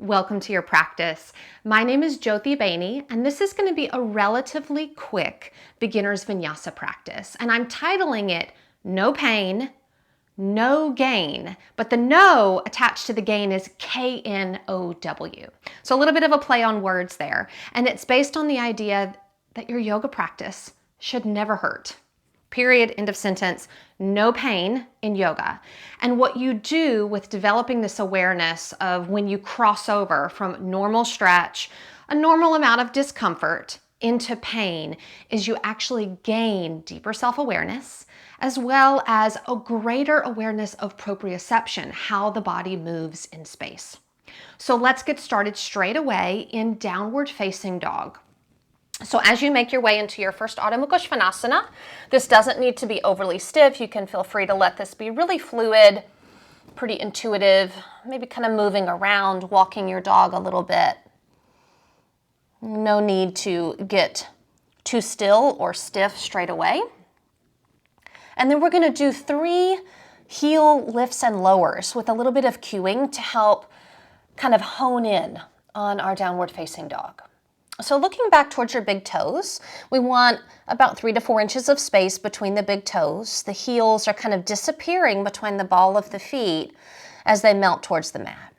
Welcome to your practice. My name is Jyoti Bainey, and this is going to be a relatively quick beginner's vinyasa practice. And I'm titling it No Pain, No Gain, but the no attached to the gain is K-N-O-W. So a little bit of a play on words there. And it's based on the idea that your yoga practice should never hurt. Period, end of sentence, no pain in yoga. And what you do with developing this awareness of when you cross over from normal stretch, a normal amount of discomfort, into pain, is you actually gain deeper self-awareness, as well as a greater awareness of proprioception, how the body moves in space. So let's get started straight away in downward facing dog. So as you make your way into your first Adho Mukha Svanasana, this doesn't need to be overly stiff. You can feel free to let this be really fluid, pretty intuitive, maybe kind of moving around, walking your dog a little bit. No need to get too still or stiff straight away. And then we're going to do 3 heel lifts and lowers with a little bit of cueing to help kind of hone in on our downward facing dog. So looking back towards your big toes, we want about 3 to 4 inches of space between the big toes. The heels are kind of disappearing between the ball of the feet as they melt towards the mat.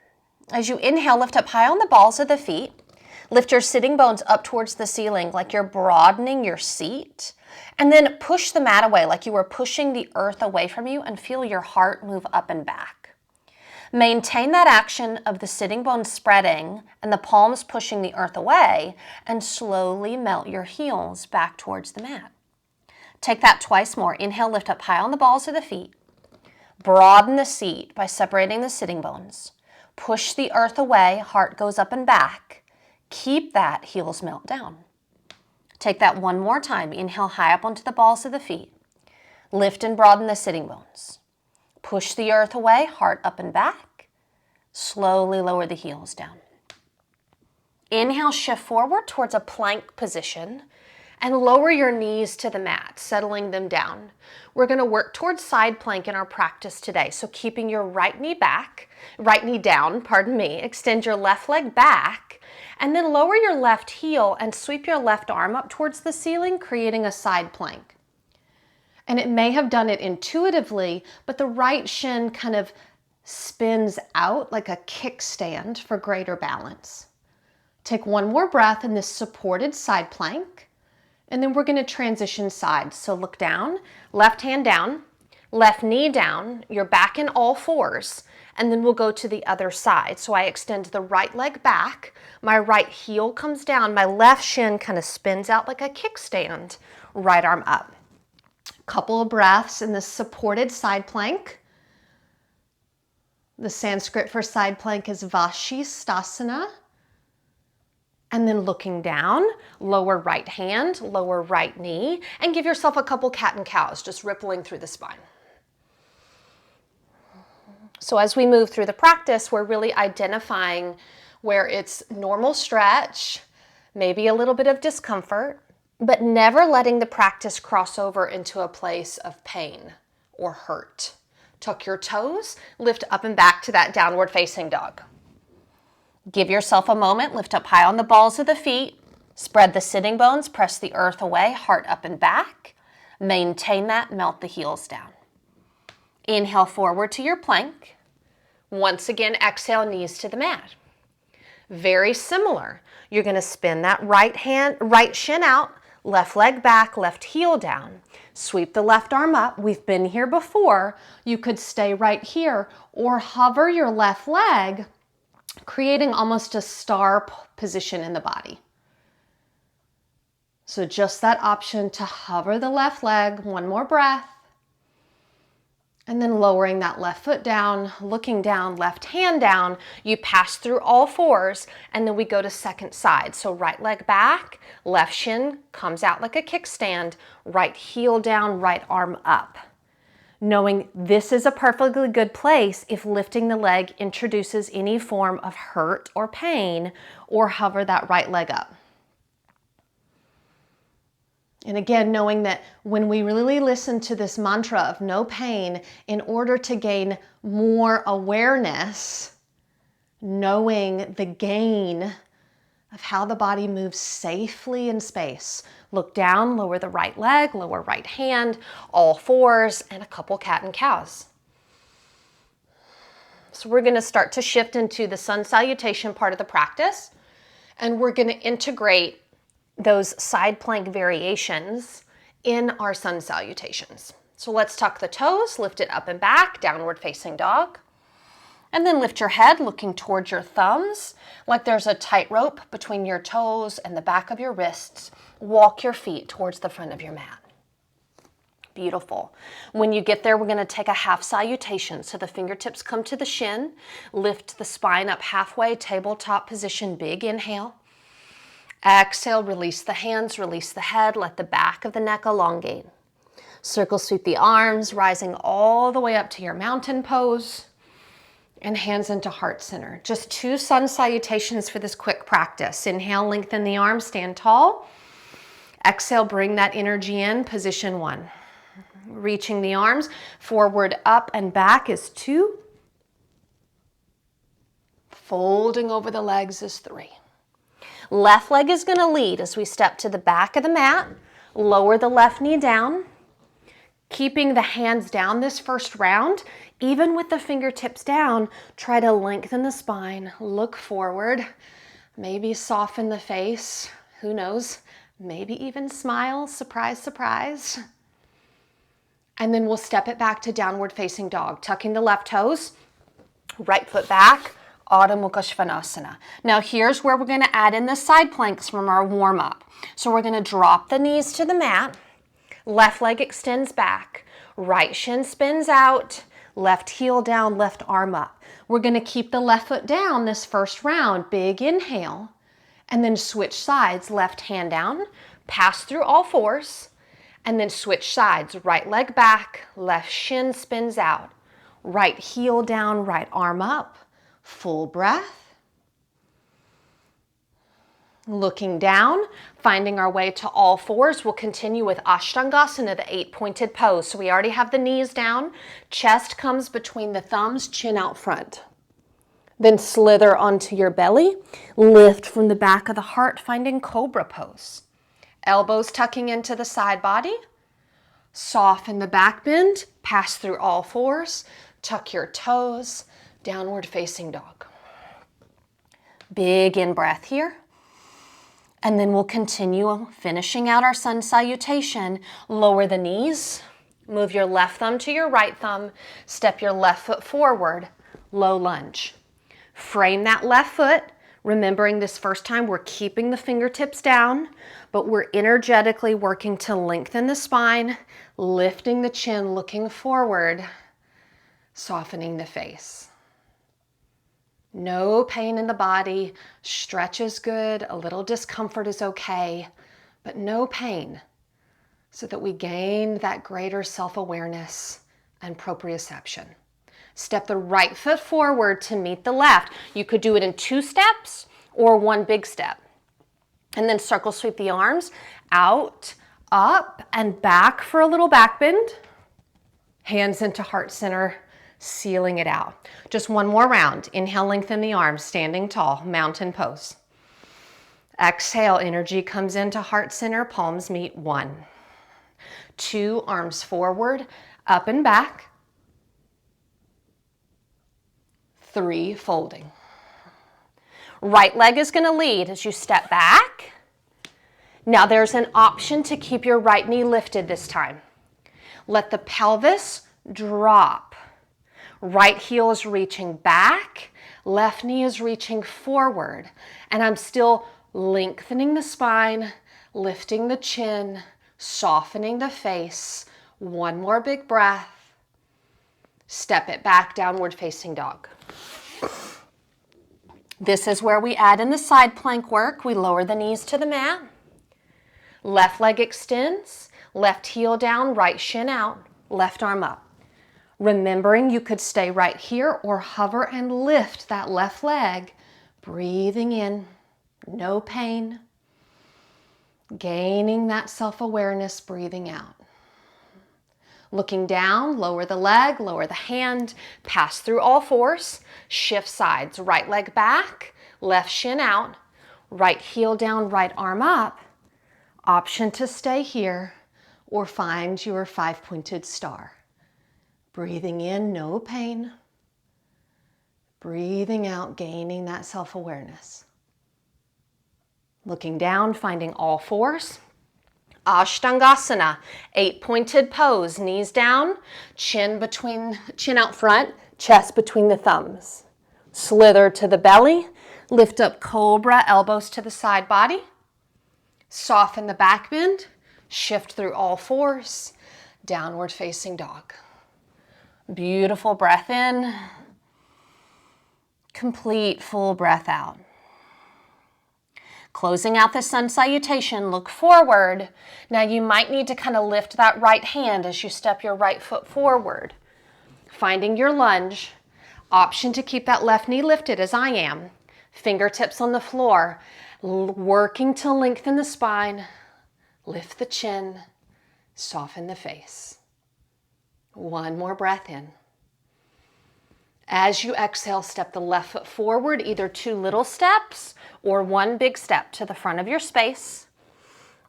As you inhale, lift up high on the balls of the feet. Lift your sitting bones up towards the ceiling like you're broadening your seat. And then push the mat away like you were pushing the earth away from you, and feel your heart move up and back. Maintain that action of the sitting bones spreading and the palms pushing the earth away, and slowly melt your heels back towards the mat. Take that twice more. Inhale, lift up high on the balls of the feet. Broaden the seat by separating the sitting bones. Push the earth away, heart goes up and back. Keep that, heels melt down. Take that one more time. Inhale high up onto the balls of the feet. Lift and broaden the sitting bones. Push the earth away, heart up and back. Slowly lower the heels down. Inhale, shift forward towards a plank position and lower your knees to the mat, settling them down. We're going to work towards side plank in our practice today. So keeping your right knee down, extend your left leg back, and then lower your left heel and sweep your left arm up towards the ceiling, creating a side plank. And it may have done it intuitively, but the right shin kind of spins out like a kickstand for greater balance. Take one more breath in this supported side plank, and then we're going to transition sides. So look down, left hand down, left knee down, you're back in all fours, and then we'll go to the other side. So I extend the right leg back, my right heel comes down, my left shin kind of spins out like a kickstand, right arm up. Couple of breaths in the supported side plank. The Sanskrit for side plank is Vasisthasana. And then looking down, lower right hand, lower right knee, and give yourself a couple cat and cows, just rippling through the spine. So as we move through the practice, we're really identifying where it's normal stretch, maybe a little bit of discomfort, but never letting the practice cross over into a place of pain or hurt. Tuck your toes, lift up and back to that downward facing dog. Give yourself a moment, lift up high on the balls of the feet, spread the sitting bones, press the earth away, heart up and back. Maintain that, melt the heels down. Inhale forward to your plank. Once again, exhale, knees to the mat. Very similar. You're going to spin that right shin out, left leg back, left heel down. Sweep the left arm up. We've been here before. You could stay right here or hover your left leg, creating almost a star position in the body. So just that option to hover the left leg. One more breath. And then lowering that left foot down, looking down, left hand down. You pass through all fours, and then we go to second side. So right leg back, left shin comes out like a kickstand, right heel down, right arm up. Knowing this is a perfectly good place if lifting the leg introduces any form of hurt or pain, or hover that right leg up. And again, knowing that when we really listen to this mantra of no pain, in order to gain more awareness, knowing the gain of how the body moves safely in space. Look down, lower the right leg, lower right hand, all fours, and a couple cat and cows. So we're going to start to shift into the sun salutation part of the practice, and we're going to integrate those side plank variations in our sun salutations. So let's tuck the toes, lift it up and back, downward facing dog. And then lift your head looking towards your thumbs like there's a tightrope between your toes and the back of your wrists. Walk your feet towards the front of your mat. Beautiful. When you get there, we're going to take a half salutation. So the fingertips come to the shin, lift the spine up halfway, tabletop position, big inhale. Exhale, release the hands, release the head, let the back of the neck elongate. Circle sweep the arms, rising all the way up to your mountain pose. And hands into heart center. Just 2 sun salutations for this quick practice. Inhale, lengthen the arms, stand tall. Exhale, bring that energy in, position 1. Reaching the arms, forward, up, and back is 2. Folding over the legs is 3. Left leg is going to lead as we step to the back of the mat. Lower the left knee down. Keeping the hands down this first round, even with the fingertips down, try to lengthen the spine, look forward, maybe soften the face, who knows, maybe even smile, surprise, surprise. And then we'll step it back to downward facing dog, tucking the left toes, right foot back, Adho Mukha Svanasana. Now here's where we're going to add in the side planks from our warm up. So we're going to drop the knees to the mat. Left leg extends back, right shin spins out, left heel down, left arm up. We're going to keep the left foot down this first round. Big inhale, and then switch sides. Left hand down, pass through all fours, and then switch sides. Right leg back, left shin spins out. Right heel down, right arm up. Full breath. Looking down, finding our way to all fours. We'll continue with Ashtangasana, the 8-pointed pose. So we already have the knees down. Chest comes between the thumbs, chin out front. Then slither onto your belly. Lift from the back of the heart, finding cobra pose. Elbows tucking into the side body. Soften the back bend. Pass through all fours. Tuck your toes. Downward facing dog. Big in-breath here. And then we'll continue finishing out our sun salutation. Lower the knees, move your left thumb to your right thumb, step your left foot forward, low lunge. Frame that left foot, remembering this first time we're keeping the fingertips down, but we're energetically working to lengthen the spine, lifting the chin, looking forward, softening the face. No pain in the body, stretch is good, a little discomfort is okay, but no pain, so that we gain that greater self-awareness and proprioception. Step the right foot forward to meet the left. You could do it in 2 steps or 1 big step. And then circle sweep the arms out, up, and back for a little back bend. Hands into heart center. Sealing it out. Just 1 more round. Inhale, lengthen the arms, standing tall, mountain pose. Exhale, energy comes into heart center, palms meet. 1, 2, arms forward, up and back. 3, folding. Right leg is going to lead as you step back. Now there's an option to keep your right knee lifted this time. Let the pelvis drop. Right heel is reaching back, left knee is reaching forward, and I'm still lengthening the spine, lifting the chin, softening the face. 1 more big breath. Step it back, downward facing dog. This is where we add in the side plank work. We lower the knees to the mat. Left leg extends, left heel down, right shin out, left arm up. Remembering you could stay right here or hover and lift that left leg, breathing in, no pain, gaining that self-awareness, breathing out. Looking down, lower the leg, lower the hand, pass through all fours, shift sides, right leg back, left shin out, right heel down, right arm up. Option to stay here or find your 5-pointed star. Breathing in, no pain. Breathing out, gaining that self-awareness. Looking down, finding all fours. Ashtanga, 8-pointed pose, knees down, chin out front, chest between the thumbs. Slither to the belly, lift up cobra, elbows to the side body. Soften the back bend, shift through all fours, downward facing dog. Beautiful breath in, complete full breath out. Closing out the sun salutation, look forward. Now you might need to kind of lift that right hand as you step your right foot forward. Finding your lunge. Option to keep that left knee lifted as I am. Fingertips on the floor. Working to lengthen the spine. Lift the chin. Soften the face. One more breath in. As you exhale, step the left foot forward, either 2 little steps or 1 big step to the front of your space.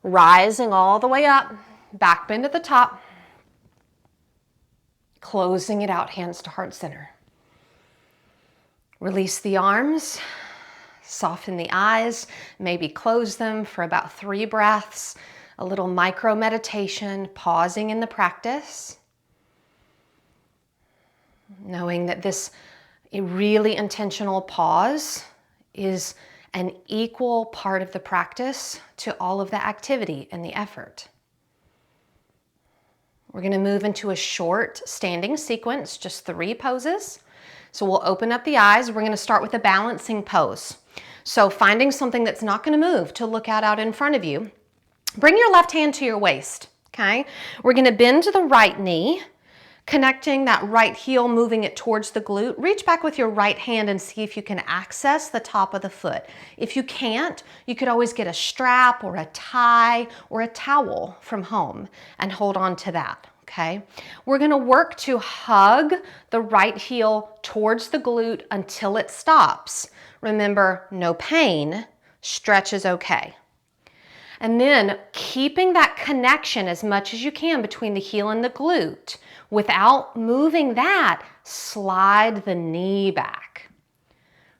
Rising all the way up, back bend at the top. Closing it out, hands to heart center. Release the arms, soften the eyes, maybe close them for about 3 breaths. A little micro meditation, pausing in the practice. Knowing that this really intentional pause is an equal part of the practice to all of the activity and the effort. We're going to move into a short standing sequence, just 3 poses. So we'll open up the eyes. We're going to start with a balancing pose. So finding something that's not going to move to look at out in front of you. Bring your left hand to your waist, okay? We're going to bend to the right knee. Connecting that right heel, moving it towards the glute. Reach back with your right hand and see if you can access the top of the foot. If you can't, you could always get a strap or a tie or a towel from home and hold on to that, okay? We're gonna work to hug the right heel towards the glute until it stops. Remember, no pain, stretch is okay. And then keeping that connection as much as you can between the heel and the glute. Without moving that, slide the knee back.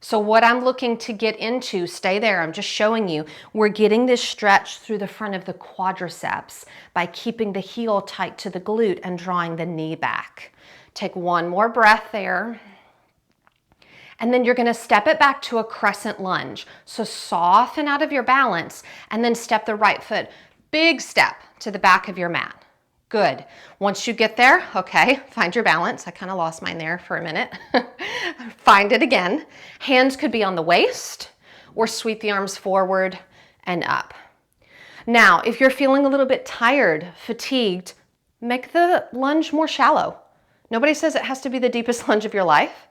So what I'm looking to get into, stay there, I'm just showing you, we're getting this stretch through the front of the quadriceps by keeping the heel tight to the glute and drawing the knee back. Take 1 more breath there. And then you're going to step it back to a crescent lunge. So soften out of your balance and then step the right foot, big step to the back of your mat. Good. Once you get there, okay, find your balance. I kind of lost mine there for a minute. Find it again. Hands could be on the waist or sweep the arms forward and up. Now, if you're feeling a little bit tired, fatigued, make the lunge more shallow. Nobody says it has to be the deepest lunge of your life.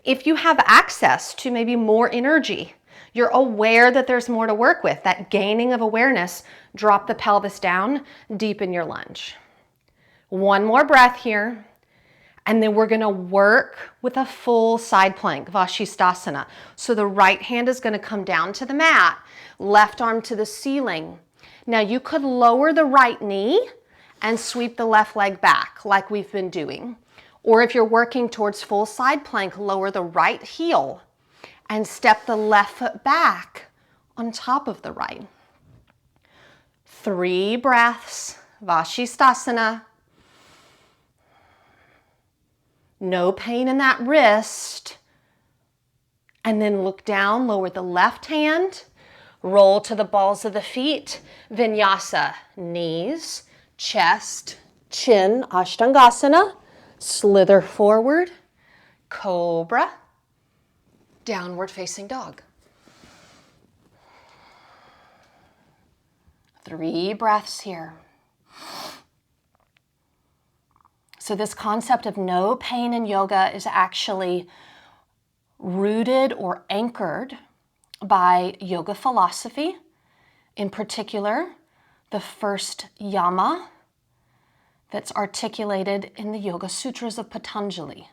If you have access to maybe more energy, you're aware that there's more to work with, that gaining of awareness, drop the pelvis down, deepen your lunge. 1 more breath here, and then we're gonna work with a full side plank, Vasisthasana. So the right hand is gonna come down to the mat, left arm to the ceiling. Now you could lower the right knee and sweep the left leg back like we've been doing. Or if you're working towards full side plank, lower the right heel and step the left foot back on top of the right. 3 breaths, Vasisthasana. No pain in that wrist. And then look down, lower the left hand, roll to the balls of the feet. Vinyasa, knees, chest, chin, Ashtangasana. Slither forward, cobra, downward facing dog. 3 breaths here. So this concept of no pain in yoga is actually rooted or anchored by yoga philosophy, in particular, the first yama, that's articulated in the Yoga Sutras of Patanjali.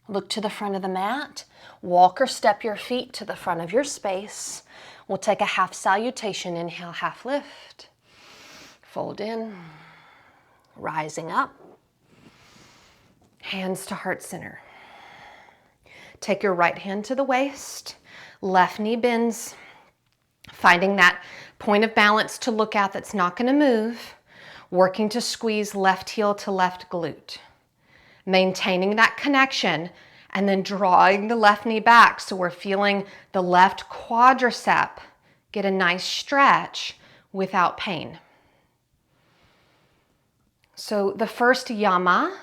Look to the front of the mat. Walk or step your feet to the front of your space. We'll take a half salutation. Inhale, half lift. Fold in. Rising up. Hands to heart center. Take your right hand to the waist. Left knee bends. Finding that point of balance to look at that's not going to move. Working to squeeze left heel to left glute. Maintaining that connection and then drawing the left knee back so we're feeling the left quadricep get a nice stretch without pain. So the first yama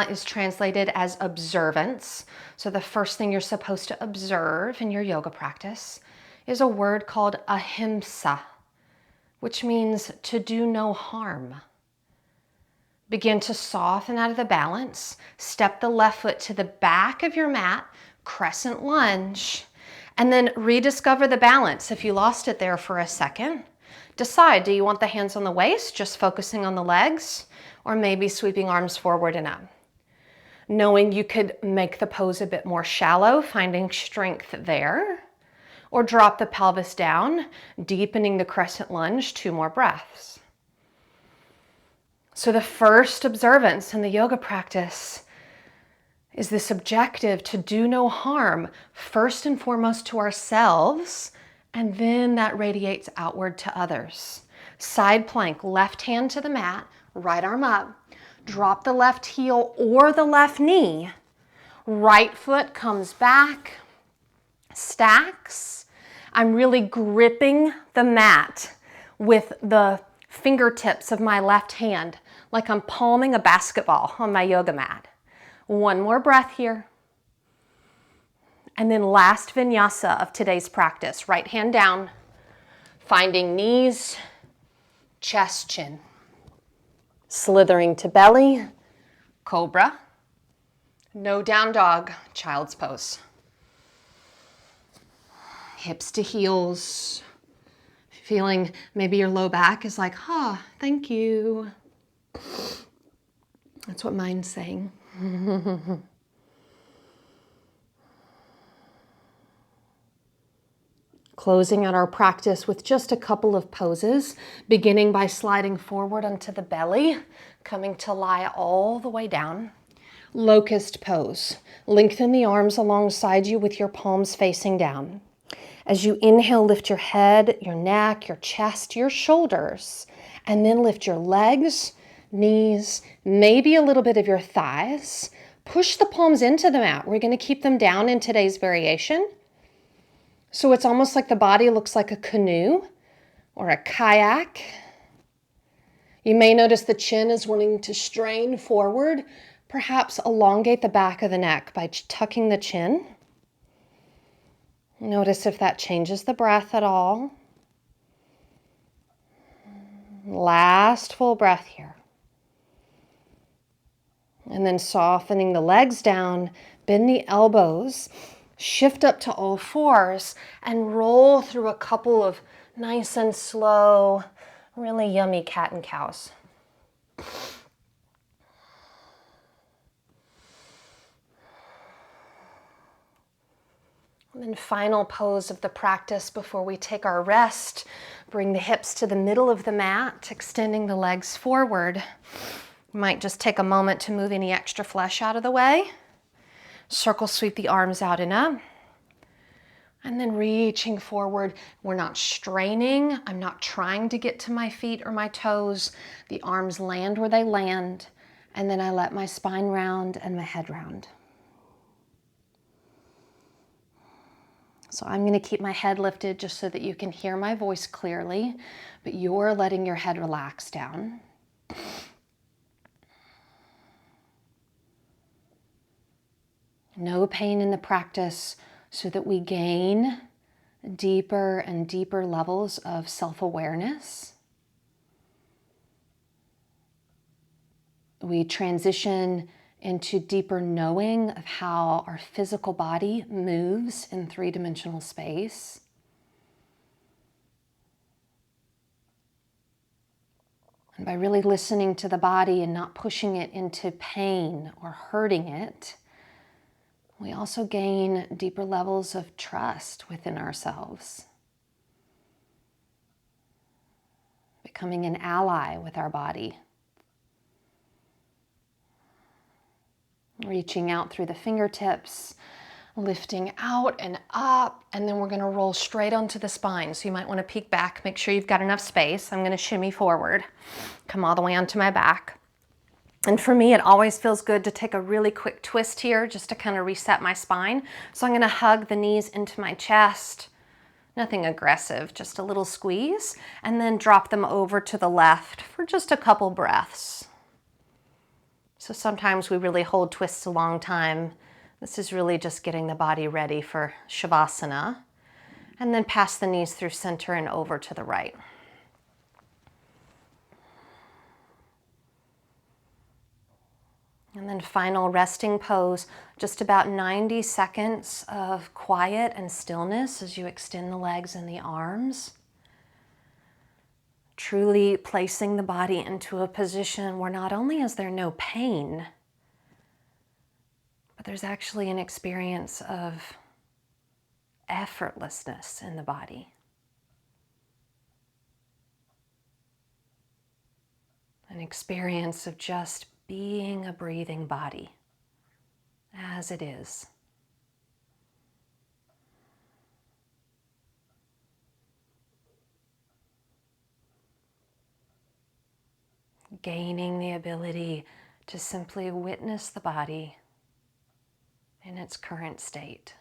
is translated as observance. So the first thing you're supposed to observe in your yoga practice is a word called ahimsa, which means to do no harm. Begin to soften out of the balance. Step the left foot to the back of your mat, crescent lunge, and then rediscover the balance. If you lost it there for a second, decide, do you want the hands on the waist, just focusing on the legs, or maybe sweeping arms forward and up? Knowing you could make the pose a bit more shallow, finding strength there, or drop the pelvis down, deepening the crescent lunge, 2 more breaths. So the first observance in the yoga practice is this objective to do no harm, first and foremost to ourselves, and then that radiates outward to others. Side plank, left hand to the mat, right arm up, drop the left heel or the left knee, right foot comes back, stacks. I'm really gripping the mat with the fingertips of my left hand, like I'm palming a basketball on my yoga mat. 1 more breath here. And then last vinyasa of today's practice, right hand down, finding knees, chest, chin. Slithering to belly, cobra. No down dog, child's pose. Hips to heels. Feeling maybe your low back is like, thank you. That's what mine's saying. Closing out our practice with just a couple of poses, beginning by sliding forward onto the belly, coming to lie all the way down. Locust pose. Lengthen the arms alongside you with your palms facing down. As you inhale, lift your head, your neck, your chest, your shoulders, and then lift your legs, knees, maybe a little bit of your thighs. Push the palms into the mat. We're going to keep them down in today's variation. So it's almost like the body looks like a canoe or a kayak. You may notice the chin is wanting to strain forward. Perhaps elongate the back of the neck by tucking the chin. Notice if that changes the breath at all. Last full breath here. And then softening the legs down, bend the elbows, shift up to all fours, and roll through a couple of nice and slow, really yummy cat and cows. And then final pose of the practice before we take our rest. Bring the hips to the middle of the mat, extending the legs forward. You might just take a moment to move any extra flesh out of the way. Circle sweep the arms out and up. And then reaching forward. We're not straining. I'm not trying to get to my feet or my toes. The arms land where they land. And then I let my spine round and my head round. So I'm going to keep my head lifted just so that you can hear my voice clearly, but you're letting your head relax down. No pain in the practice so that we gain deeper and deeper levels of self-awareness. We transition into deeper knowing of how our physical body moves in three-dimensional space. And by really listening to the body and not pushing it into pain or hurting it, we also gain deeper levels of trust within ourselves, becoming an ally with our body. Reaching out through the fingertips, lifting out and up, and then we're going to roll straight onto the spine. So you might want to peek back, make sure you've got enough space. I'm going to shimmy forward, come all the way onto my back. And for me, it always feels good to take a really quick twist here just to kind of reset my spine. So I'm going to hug the knees into my chest. Nothing aggressive, just a little squeeze, and then drop them over to the left for just a couple breaths. So sometimes we really hold twists a long time. This is really just getting the body ready for Shavasana. And then pass the knees through center and over to the right. And then final resting pose, just about 90 seconds of quiet and stillness as you extend the legs and the arms. Truly placing the body into a position where not only is there no pain, but there's actually an experience of effortlessness in the body. An experience of just being a breathing body as it is. Gaining the ability to simply witness the body in its current state.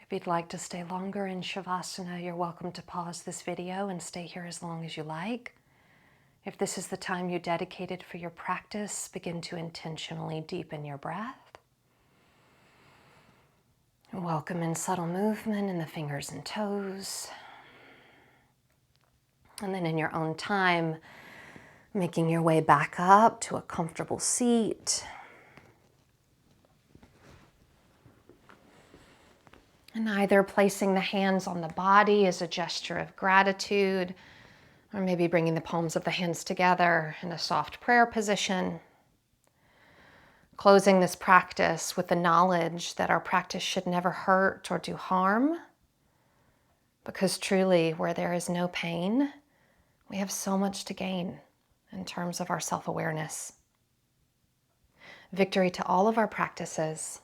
If you'd like to stay longer in Shavasana, you're welcome to pause this video and stay here as long as you like. If this is the time you dedicated for your practice, begin to intentionally deepen your breath. Welcome in subtle movement in the fingers and toes. And then in your own time, making your way back up to a comfortable seat. And either placing the hands on the body as a gesture of gratitude, or maybe bringing the palms of the hands together in a soft prayer position. Closing this practice with the knowledge that our practice should never hurt or do harm, because truly, where there is no pain, we have so much to gain in terms of our self-awareness. Victory to all of our practices.